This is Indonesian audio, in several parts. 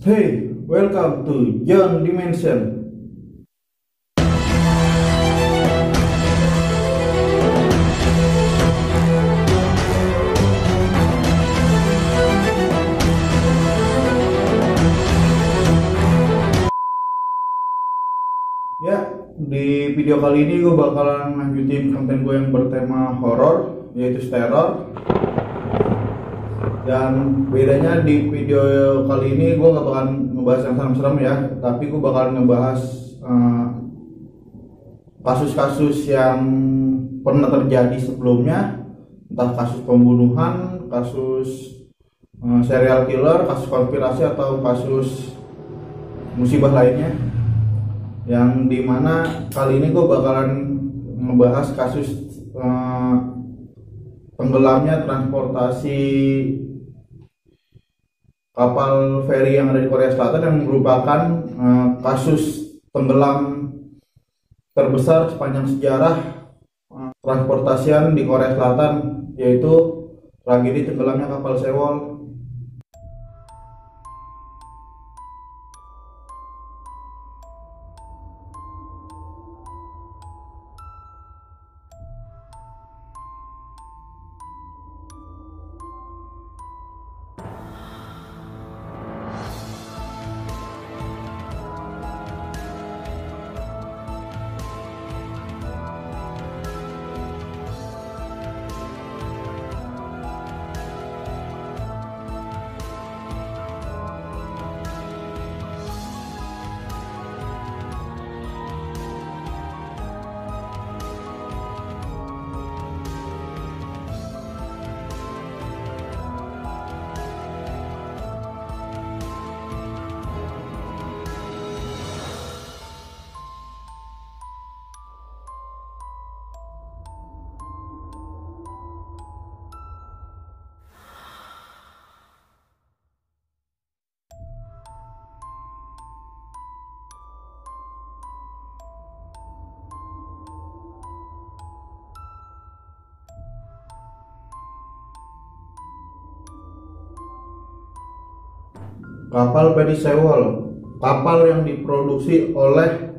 Hey, welcome to John Dimension. Ya, di video kali ini gue bakalan lanjutin konten gue yang bertema horor, yaitu teror. Dan bedanya di video kali ini gue gak bakalan ngebahas yang serem-serem ya, tapi gue bakalan ngebahas kasus-kasus yang pernah terjadi sebelumnya, entah kasus pembunuhan, kasus serial killer, kasus konspirasi, atau kasus musibah lainnya. Yang dimana kali ini gue bakalan ngebahas kasus tenggelamnya transportasi kapal feri yang ada di Korea Selatan, yang merupakan kasus tenggelam terbesar sepanjang sejarah transportasian di Korea Selatan, yaitu tragedi tenggelamnya kapal Sewol. Kapal feri Sewol, kapal yang diproduksi oleh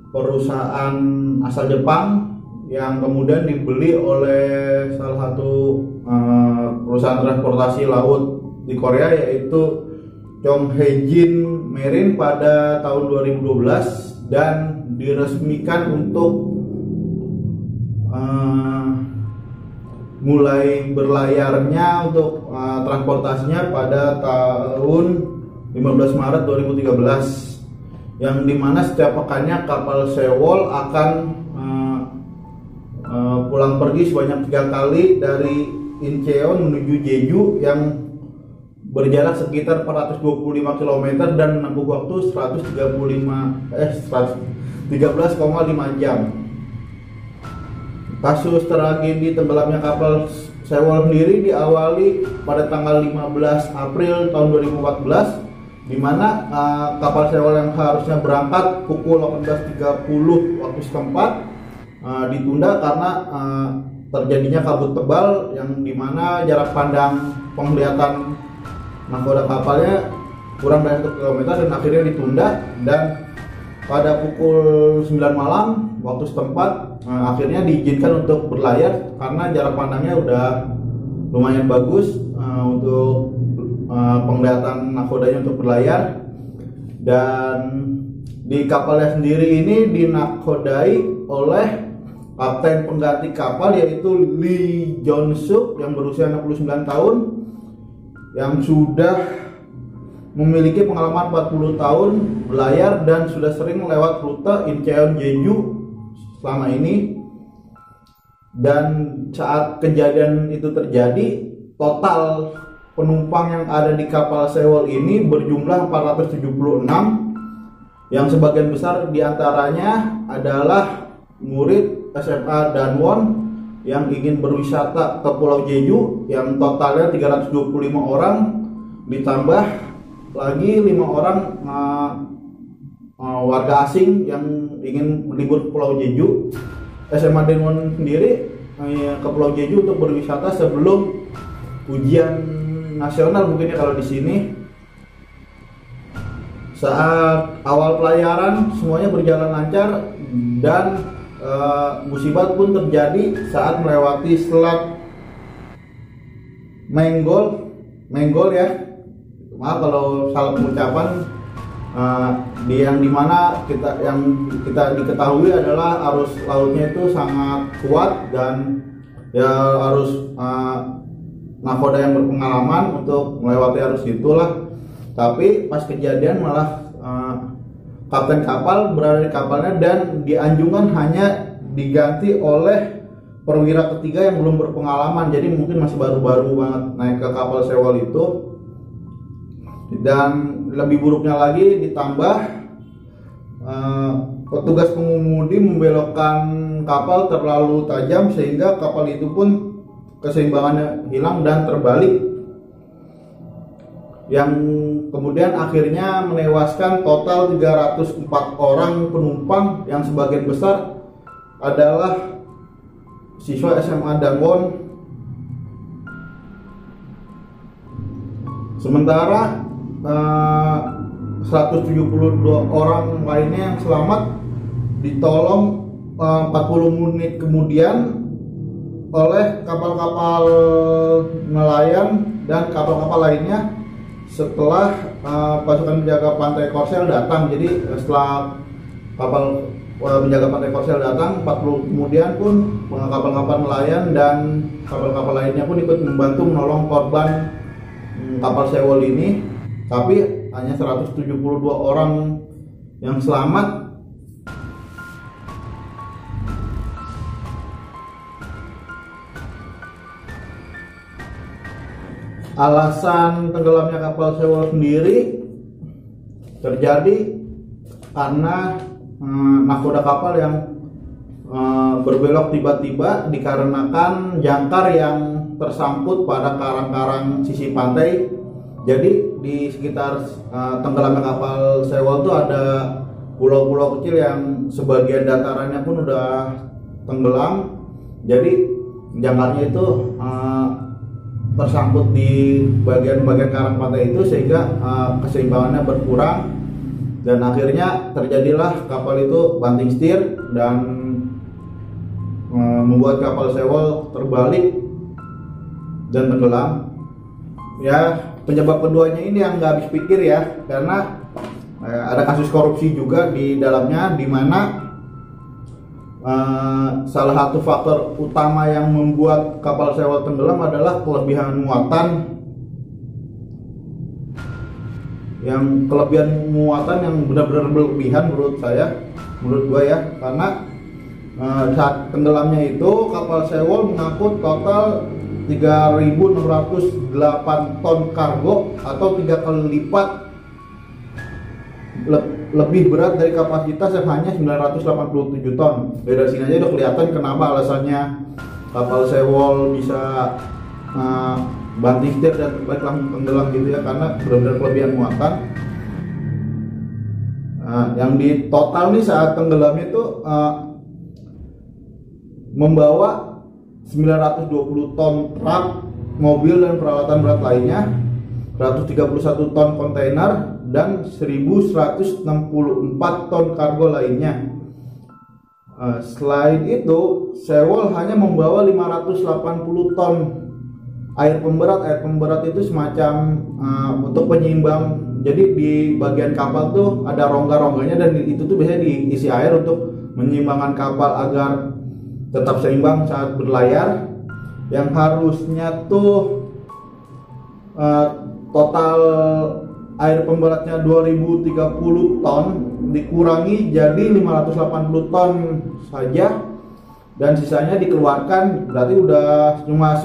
perusahaan asal Jepang yang kemudian dibeli oleh salah satu perusahaan transportasi laut di Korea, yaitu Chonghaejin Marine pada tahun 2012, dan diresmikan untuk mulai berlayarnya untuk transportasinya pada tahun 15 Maret 2013, yang dimana setiap pekannya kapal Sewol akan pulang pergi sebanyak 3 kali dari Incheon menuju Jeju yang berjarak sekitar 425 km dan menempuh waktu 13,5 jam. Kasus tragedi tenggelamnya kapal Sewol sendiri diawali pada tanggal 15 April tahun 2014, di mana kapal Sewol yang harusnya berangkat pukul 18.30 waktu setempat ditunda karena terjadinya kabut tebal, yang dimana jarak pandang penglihatan nahkoda kapalnya kurang dari 1 km dan akhirnya ditunda. Dan pada pukul 9 malam waktu setempat akhirnya diizinkan untuk berlayar karena jarak pandangnya udah lumayan bagus untuk penglihatan nahkodanya untuk berlayar. Dan di kapalnya sendiri ini dinakodai oleh kapten pengganti kapal, yaitu Lee Jong-suk yang berusia 69 tahun, yang sudah memiliki pengalaman 40 tahun berlayar dan sudah sering lewat rute Incheon Jeju selama ini. Dan saat kejadian itu terjadi, total penumpang yang ada di kapal Sewol ini berjumlah 476, yang sebagian besar diantaranya adalah murid SMA Danwon yang ingin berwisata ke Pulau Jeju, yang totalnya 325 orang, ditambah lagi 5 orang warga asing yang ingin berlibur ke Pulau Jeju. SMA Danwon sendiri ke Pulau Jeju untuk berwisata sebelum ujian nasional mungkin ya kalau di sini. Saat awal pelayaran semuanya berjalan lancar dan musibah pun terjadi saat melewati selat Menggol ya. Maaf kalau salah pengucapan. Yang dimana kita diketahui adalah arus lautnya itu sangat kuat dan ya harus nakoda yang berpengalaman untuk melewati arus itulah. Tapi pas kejadian malah kapten kapal berada di kapalnya dan dianjungan hanya diganti oleh perwira ketiga yang belum berpengalaman, jadi mungkin masih baru-baru banget naik ke kapal sewol itu. Dan lebih buruknya lagi ditambah petugas pengemudi membelokkan kapal terlalu tajam sehingga kapal itu pun keseimbangannya hilang dan terbalik, yang kemudian akhirnya menewaskan total 304 orang penumpang yang sebagian besar adalah siswa SMA Dangon. Sementara 172 orang lainnya yang selamat ditolong 40 menit kemudian oleh kapal-kapal nelayan dan kapal-kapal lainnya setelah pasukan penjaga pantai Korsel datang. Jadi setelah kapal penjaga pantai Korsel datang, 40 kemudian pun kapal-kapal nelayan dan kapal-kapal lainnya pun ikut membantu menolong korban kapal sewol ini. Tapi hanya 172 orang yang selamat. Alasan tenggelamnya kapal sewol sendiri terjadi karena nakoda kapal yang berbelok tiba-tiba dikarenakan jangkar yang tersangkut pada karang-karang sisi pantai. Jadi di sekitar tenggelamnya kapal sewol itu ada pulau-pulau kecil yang sebagian datarannya pun udah tenggelam. Jadi jangkarnya itu tersangkut di bagian-bagian karang pantai itu sehingga keseimbangannya berkurang dan akhirnya terjadilah kapal itu banting setir dan membuat kapal sewol terbalik dan tenggelam. Ya, penyebab keduanya ini yang nggak habis pikir ya, karena ada kasus korupsi juga di dalamnya, di mana salah satu faktor utama yang membuat kapal sewol tenggelam adalah kelebihan muatan. Yang kelebihan muatan yang benar-benar berlebihan menurut gua ya, karena saat tenggelamnya itu kapal sewol mengangkut total 3.608 ton kargo atau 3 kali lipat lebih berat dari kapasitas yang hanya 987 ton. Dari sini aja udah kelihatan kenapa alasannya kapal sewol bisa banting setir dan balik langsung tenggelam gitu ya, karena benar-benar kelebihan muatan. Yang di total nih saat tenggelamnya itu membawa 920 ton truk, mobil dan peralatan berat lainnya, 131 ton kontainer dan 1164 ton kargo lainnya. Selain itu, sewol hanya membawa 580 ton air pemberat. Air pemberat itu semacam untuk penyeimbang. Jadi di bagian kapal tuh ada rongga-rongganya dan itu tuh biasanya diisi air untuk menyeimbangkan kapal agar tetap seimbang saat berlayar. Yang harusnya tuh total air pemberatnya 2030 ton dikurangi jadi 580 ton saja dan sisanya dikeluarkan, berarti udah cuma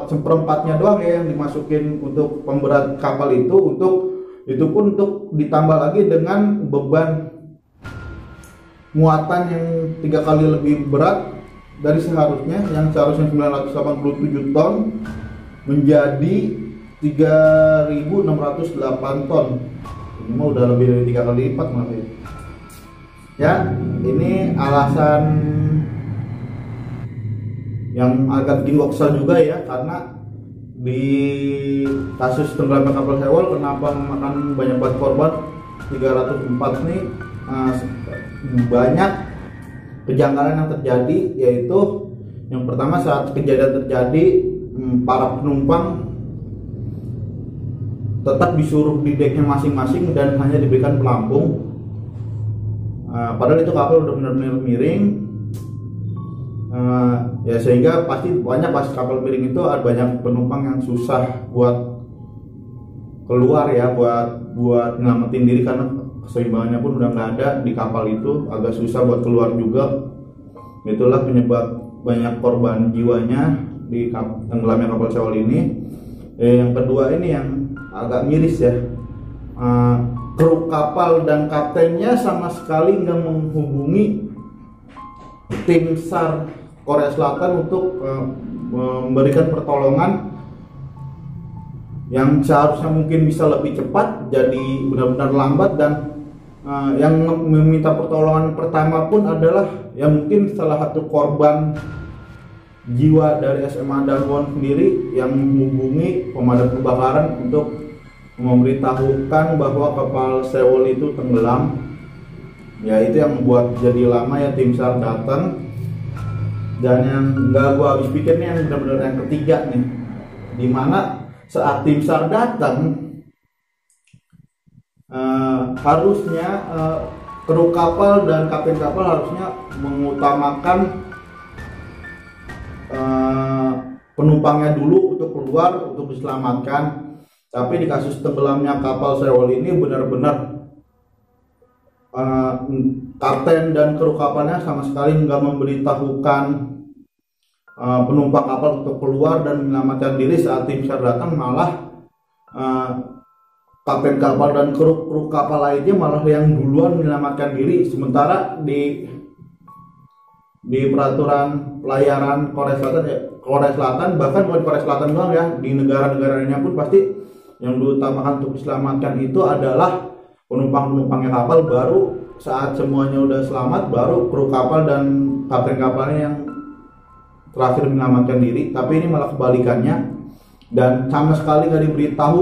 seperempatnya doang ya yang dimasukin untuk pemberat kapal itu. Itu pun untuk ditambah lagi dengan beban muatan yang 3 kali lebih berat dari seharusnya, yang seharusnya 987 ton menjadi 3.608 ton. Ini mah udah lebih dari 3 kali lipat maaf ya. Ya, ini alasan yang agak bikin kesal juga ya, karena di kasus tenggelamnya kapal sewol kenapa memakan banyak banget korban 304 nih banyak kejanggalan yang terjadi, yaitu yang pertama saat kejadian terjadi para penumpang tetap disuruh di deknya masing-masing dan hanya diberikan pelampung. Padahal itu kapal udah benar-benar miring, ya sehingga pasti banyak pas kapal miring itu ada banyak penumpang yang susah buat keluar ya, buat nyelamatin diri karena keseimbangannya pun udah nggak ada di kapal itu, agak susah buat keluar juga. Itulah penyebab banyak korban jiwanya di tenggelamnya kapal Sewol ini. Yang kedua ini yang agak miris ya, kru kapal dan kaptennya sama sekali nggak menghubungi tim SAR Korea Selatan untuk memberikan pertolongan yang seharusnya mungkin bisa lebih cepat jadi benar-benar lambat. Dan yang meminta pertolongan pertama pun adalah yang mungkin salah satu korban jiwa dari SMA Danwon sendiri yang menghubungi pemadam kebakaran untuk memberitahukan bahwa kapal Sewol itu tenggelam. Ya itu yang membuat jadi lama ya tim SAR datang. Dan yang nggak gua habis pikir nih yang benar-benar yang ketiga nih, dimana saat tim SAR datang harusnya kru kapal dan kapten kapal harusnya mengutamakan penumpangnya dulu untuk keluar untuk diselamatkan. Tapi di kasus tenggelamnya kapal Sewol ini benar-benar kapten dan kru kapalnya sama sekali nggak memberitahukan penumpang kapal untuk keluar dan menyelamatkan diri. Saat tim SAR datang malah kapten kapal dan kru kapal lainnya malah yang duluan menyelamatkan diri. Sementara di peraturan pelayaran Korea Selatan bahkan bukan Korea Selatan doang ya, di negara-negara lainnya pun pasti yang diutamakan untuk diselamatkan itu adalah penumpang-penumpangnya kapal. Baru saat semuanya udah selamat baru kru kapal dan kapten kapalnya yang terakhir menyelamatkan diri. Tapi ini malah kebalikannya, dan sama sekali gak diberitahu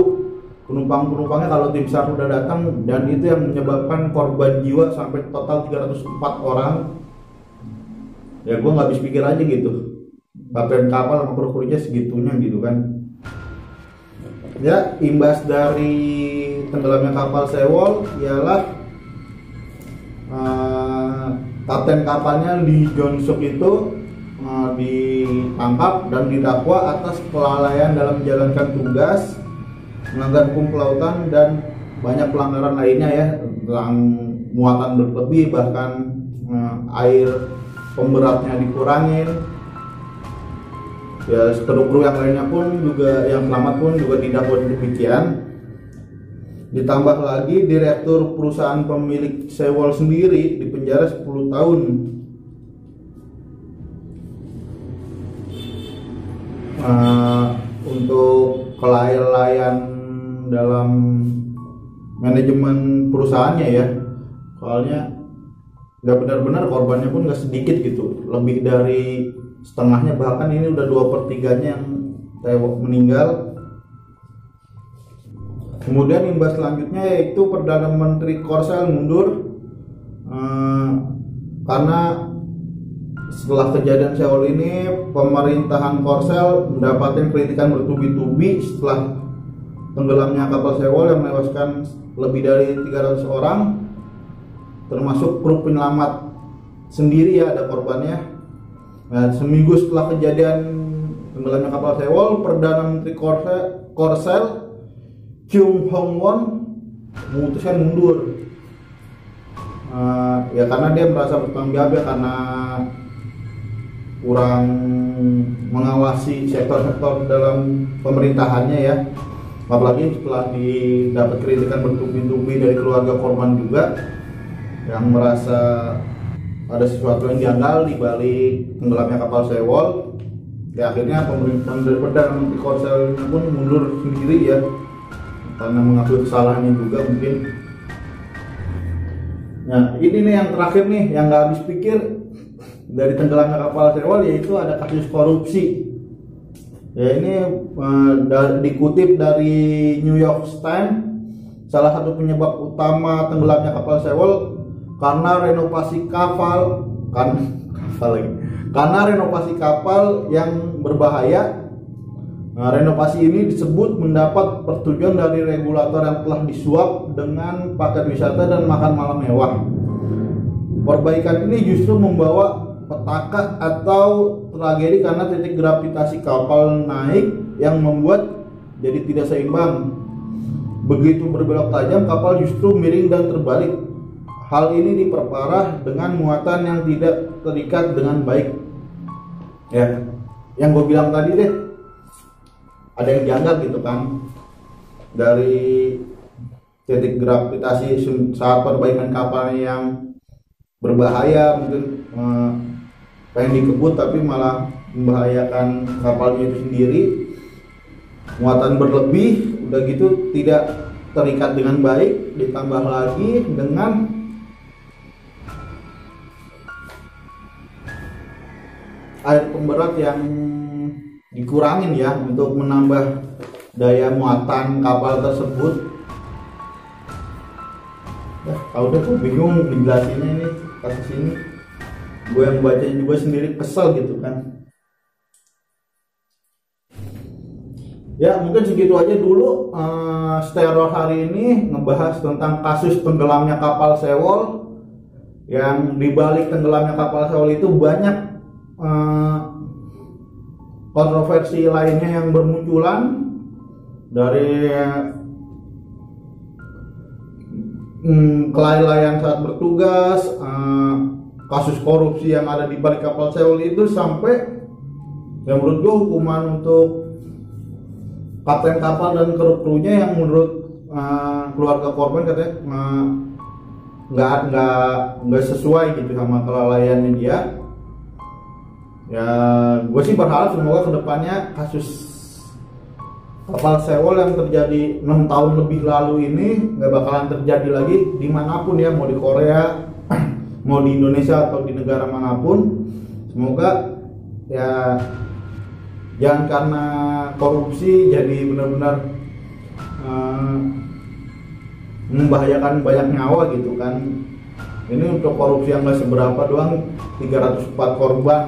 penumpang-penumpangnya kalau tim SAR udah datang, dan itu yang menyebabkan korban jiwa sampai total 304 orang. Ya gue nggak habis pikir aja gitu, kapten kapal sama kru-krunya segitunya gitu kan. Ya, imbas dari tenggelamnya kapal Sewol ialah kapten kapalnya Lee Jong-suk itu ditangkap dan didakwa atas kelalaian dalam menjalankan tugas, melanggar hukum kelautan dan banyak pelanggaran lainnya ya, tentang muatan berlebih, bahkan air pemberatnya dikurangin. Ya, kru yang lainnya pun juga yang selamat pun juga didakwa demikian. Ditambah lagi direktur perusahaan pemilik Sewol sendiri dipenjara 10 tahun. Untuk kelalaian dalam manajemen perusahaannya ya, soalnya nggak benar-benar korbannya pun nggak sedikit gitu, lebih dari setengahnya, bahkan ini udah 2/3 yang meninggal. Kemudian imbas selanjutnya yaitu Perdana Menteri Korsel mundur karena setelah kejadian Sewol ini pemerintahan Korsel mendapatkan kritikan bertubi-tubi setelah tenggelamnya kapal Sewol yang menewaskan lebih dari 300 orang, termasuk kru penyelamat sendiri ya, ada korbannya. Nah, seminggu setelah kejadian tenggelamnya kapal Sewol, Perdana Menteri Korsel Chung Hong-won memutuskan mundur. Ya karena dia merasa bertanggung jawab ya, karena kurang mengawasi sektor-sektor dalam pemerintahannya ya. Apalagi setelah didapat kritikan bertubi-tubi dari keluarga korban juga, yang merasa ada sesuatu yang janggal di balik tenggelamnya kapal Sewol. Ya akhirnya Perdana Menteri Korsel pun mundur sendiri ya, karena mengakui kesalahannya juga mungkin. Nah ini nih yang terakhir nih yang nggak habis pikir dari tenggelamnya kapal Sewol, yaitu ada kasus korupsi. Ya ini dikutip dari New York Times, salah satu penyebab utama tenggelamnya kapal Sewol karena renovasi kapal karena renovasi kapal yang berbahaya. Nah, renovasi ini disebut mendapat persetujuan dari regulator yang telah disuap dengan paket wisata dan makan malam mewah. Perbaikan ini justru membawa petaka atau tragedi karena titik gravitasi kapal naik yang membuat jadi tidak seimbang. Begitu berbelok tajam, kapal justru miring dan terbalik. Hal ini diperparah dengan muatan yang tidak terikat dengan baik. Ya, yang gue bilang tadi deh, ada yang janggal gitu kan dari titik gravitasi saat perbaikan kapal yang berbahaya, mungkin pengen dikebut tapi malah membahayakan kapalnya itu sendiri, muatan berlebih, udah gitu tidak terikat dengan baik, ditambah lagi dengan air pemberat yang dikurangin ya untuk menambah daya muatan kapal tersebut. Ya, udah gue bingung dijelasinnya ini kasus ini. Gue yang baca juga sendiri kesel gitu kan. Ya mungkin segitu aja dulu stereo hari ini ngebahas tentang kasus tenggelamnya kapal Sewol. Yang dibalik tenggelamnya kapal Sewol itu banyak kontroversi lainnya yang bermunculan dari kelalaian saat bertugas, kasus korupsi yang ada di balik kapal Sewol itu, sampai yang menurut gue hukuman untuk kapten kapal dan kru-krunya yang menurut keluarga korban katanya nggak sesuai gitu sama kelalaiannya dia. Ya, gue sih berharap semoga kedepannya kasus kapal Sewol yang terjadi 6 tahun lebih lalu ini nggak bakalan terjadi lagi dimanapun ya, mau di Korea, mau di Indonesia atau di negara manapun. Semoga ya jangan karena korupsi jadi benar-benar membahayakan banyak nyawa gitu kan. Ini untuk korupsi yang nggak seberapa doang, 304 korban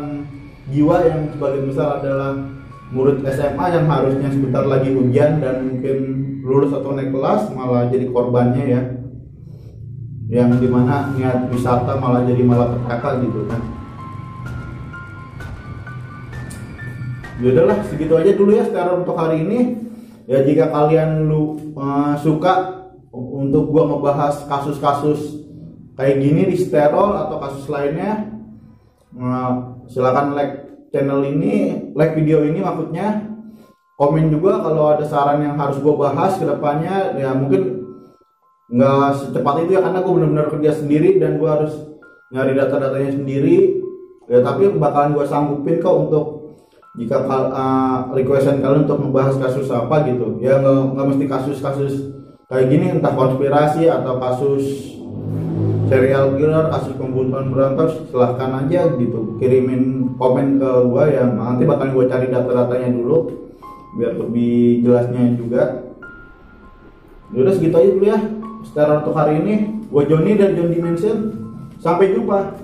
jiwa yang sebagian besar adalah murid SMA yang harusnya sebentar lagi ujian dan mungkin lulus atau naik kelas, malah jadi korbannya ya, yang dimana niat wisata malah jadi petaka gitu kan. Yaudahlah, segitu aja dulu ya sekarang untuk hari ini ya. Jika kalian suka untuk gua ngebahas kasus-kasus kayak gini di sterol atau kasus lainnya, silakan like channel ini, like video ini maksudnya. Komen juga kalau ada saran yang harus gue bahas ke depannya. Ya mungkin nggak secepat itu ya, karena gue benar-benar kerja sendiri dan gue harus nyari data-datanya sendiri ya, tapi bakalan gue sanggupin kok untuk jika requestan kalian untuk membahas kasus apa gitu ya. Nggak mesti kasus-kasus kayak gini, entah konspirasi atau kasus serial killer, kasus pembunuhan berantai, silahkan aja gitu, kirimin komen ke gue ya, nanti bakal gue cari data-datanya dulu biar lebih jelasnya juga. Yaudah segitu aja dulu ya secara untuk hari ini. Gue Joni dari John Dimension, sampai jumpa.